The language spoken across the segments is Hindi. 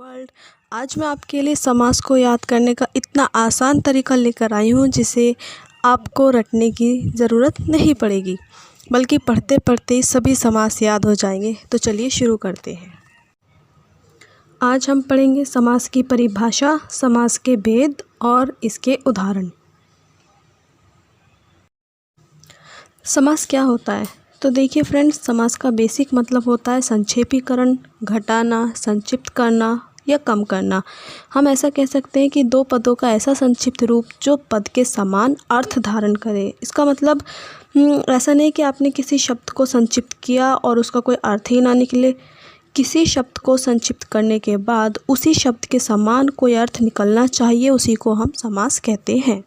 वर्ल्ड। आज मैं आपके लिए समास को याद करने का इतना आसान तरीका लेकर आई हूँ जिसे आपको रटने की ज़रूरत नहीं पड़ेगी, बल्कि पढ़ते पढ़ते सभी समास याद हो जाएंगे। तो चलिए शुरू करते हैं। आज हम पढ़ेंगे समास की परिभाषा, समास के भेद और इसके उदाहरण। समास क्या होता है? तो देखिए फ्रेंड्स, समास का बेसिक मतलब होता है संक्षेपीकरण, घटाना, संक्षिप्त करना या कम करना। हम ऐसा कह सकते हैं कि दो पदों का ऐसा संक्षिप्त रूप जो पद के समान अर्थ धारण करे। इसका मतलब ऐसा नहीं कि आपने किसी शब्द को संक्षिप्त किया और उसका कोई अर्थ ही ना निकले। किसी शब्द को संक्षिप्त करने के बाद उसी शब्द के समान कोई अर्थ निकलना चाहिए, उसी को हम समास कहते हैं।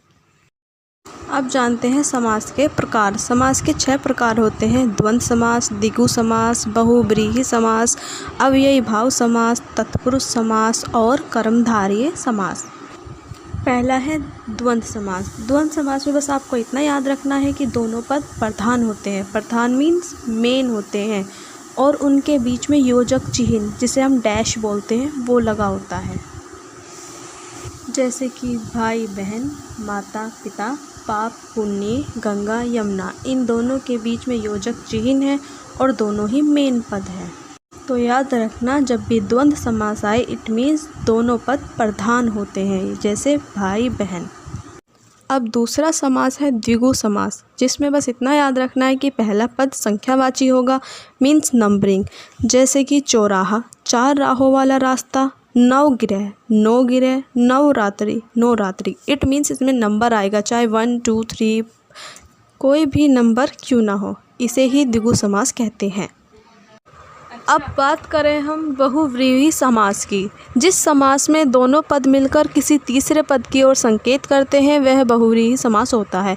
अब जानते हैं समास के प्रकार। समास के 6 प्रकार होते हैं: द्वंद्व समास, द्विगु समास, बहुव्रीहि समास, अव्ययी भाव समास, तत्पुरुष समास और कर्मधारय समास। पहला है द्वंद्व समास। द्वंद्व समास में बस आपको इतना याद रखना है कि दोनों पद प्रधान होते हैं। प्रधान मीन्स मेन होते हैं और उनके बीच में योजक चिन्ह, जिसे हम डैश बोलते हैं, वो लगा होता है। जैसे कि भाई बहन, माता पिता, पाप पुण्य, गंगा यमुना, इन दोनों के बीच में योजक चिन्ह है और दोनों ही मेन पद है। तो याद रखना, जब भी द्वंद्व समास आए इट मीन्स दोनों पद प्रधान होते हैं, जैसे भाई बहन। अब दूसरा समास है द्विगु समास, जिसमें बस इतना याद रखना है कि पहला पद संख्यावाची होगा, मीन्स नंबरिंग। जैसे कि चौराहा, 4 राहों वाला रास्ता, नवग्रह, 9 गिरह, नवरात्रि, 9 रात्रि। इट मीन्स इसमें नंबर आएगा, चाहे 1 2 3 कोई भी नंबर क्यों ना हो, इसे ही द्विगु समास कहते हैं। अब बात करें हम बहुव्रीहि समास की। जिस समास में दोनों पद मिलकर किसी तीसरे पद की ओर संकेत करते हैं वह बहुव्रीहि समास होता है।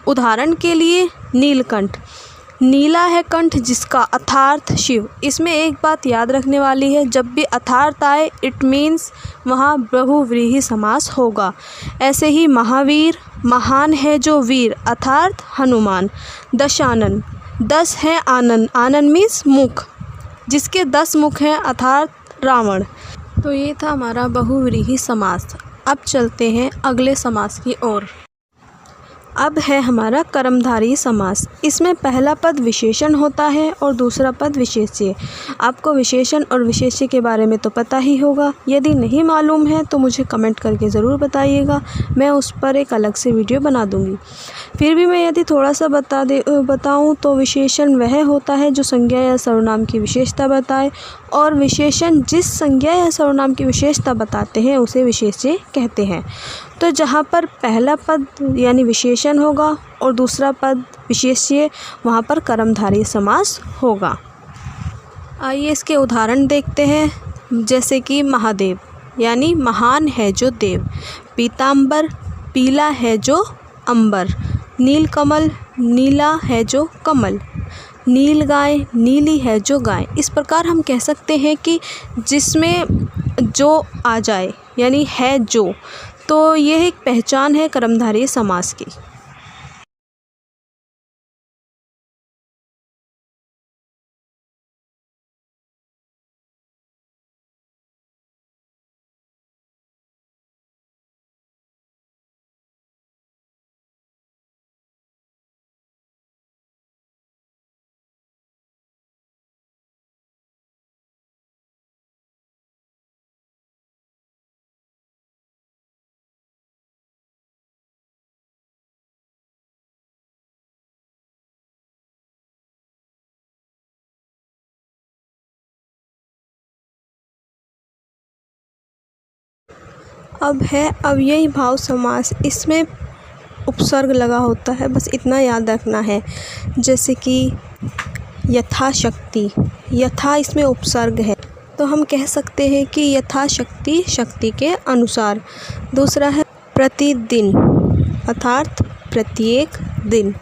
उदाहरण के लिए नीलकंठ, नीला है कंठ जिसका अर्थात शिव। इसमें एक बात याद रखने वाली है, जब भी अर्थात आए इट मीन्स वहाँ बहुव्रीहि समास होगा। ऐसे ही महावीर, महान है जो वीर अर्थात हनुमान। दशानन, 10 है आनंद, आनंद मीन्स मुख, जिसके 10 मुख हैं अर्थात रावण। तो ये था हमारा बहुव्रीहि समास। अब चलते हैं अगले समास की ओर। अब है हमारा कर्मधारय समास। इसमें पहला पद विशेषण होता है और दूसरा पद विशेष्य। आपको विशेषण और विशेष्य के बारे में तो पता ही होगा, यदि नहीं मालूम है तो मुझे कमेंट करके ज़रूर बताइएगा, मैं उस पर एक अलग से वीडियो बना दूंगी। फिर भी मैं यदि थोड़ा सा बताऊं तो विशेषण वह होता है जो संज्ञा या सर्वनाम की विशेषता बताए, और विशेषण जिस संज्ञा या सर्वनाम की विशेषता बताते हैं उसे विशेष्य कहते हैं। तो जहाँ पर पहला पद यानी विशेषण होगा और दूसरा पद विशेष्य, वहाँ पर कर्मधारय समास होगा। आइए इसके उदाहरण देखते हैं। जैसे कि महादेव यानी महान है जो देव, पीताम्बर, पीला है जो अंबर, नीलकमल, नीला है जो कमल, नील गाय, नीली है जो गाय। इस प्रकार हम कह सकते हैं कि जिसमें जो आ जाए यानी है जो, तो यह एक पहचान है कर्मधारय समास की। अब है अव्ययी भाव समास। इसमें उपसर्ग लगा होता है, बस इतना याद रखना है। जैसे कि यथाशक्ति, यथा इसमें उपसर्ग है तो हम कह सकते हैं कि यथाशक्ति, शक्ति के अनुसार। दूसरा है प्रतिदिन अर्थात प्रत्येक दिन।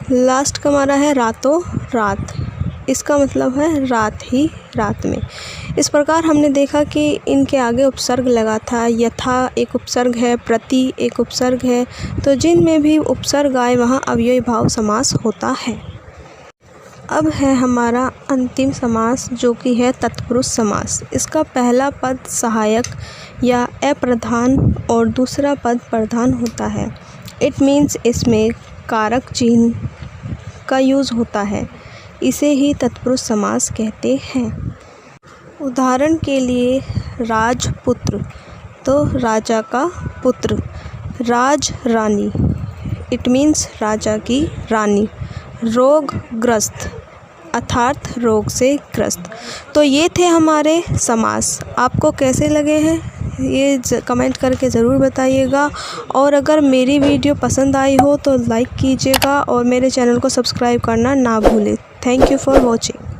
लास्ट का हमारा है रातों रात, इसका मतलब है रात ही रात में। इस प्रकार हमने देखा कि इनके आगे उपसर्ग लगा था। यथा एक उपसर्ग है, प्रति एक उपसर्ग है, तो जिन में भी उपसर्ग आए वहाँ अव्ययी भाव समास होता है। अब है हमारा अंतिम समास जो कि है तत्पुरुष समास। इसका पहला पद सहायक या अप्रधान और दूसरा पद प्रधान होता है। इट मीन्स इसमें कारक चिन्ह का यूज़ होता है। इसे ही तत्पुरुष समास कहते हैं। उदाहरण के लिए राजपुत्र तो राजा का पुत्र, राज रानी इट मीन्स राजा की रानी, रोगग्रस्त अर्थात रोग से ग्रस्त। तो ये थे हमारे समास। आपको कैसे लगे हैं ये कमेंट करके ज़रूर बताइएगा। और अगर मेरी वीडियो पसंद आई हो तो लाइक कीजिएगा और मेरे चैनल को सब्सक्राइब करना ना भूलें। Thank you for watching.